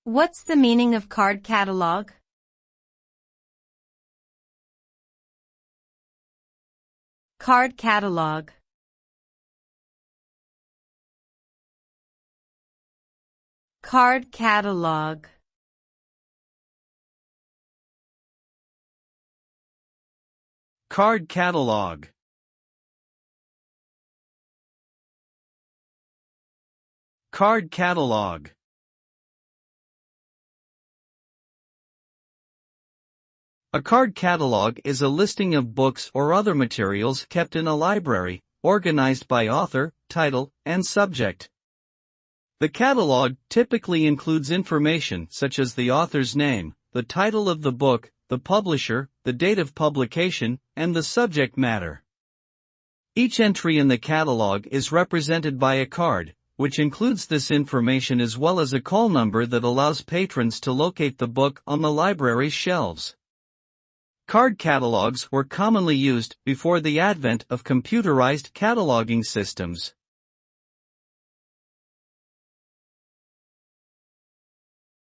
What's the meaning of card catalog? Card catalog. Card catalog. Card catalog. Card catalog. A card catalog is a listing of books or other materials kept in a library, organized by author, title, and subject. The catalog typically includes information such as the author's name, the title of the book, the publisher, the date of publication, and the subject matter. Each entry in the catalog is represented by a card, which includes this information as well as a call number that allows patrons to locate the book on the library's shelves. Card catalogs were commonly used before the advent of computerized cataloging systems.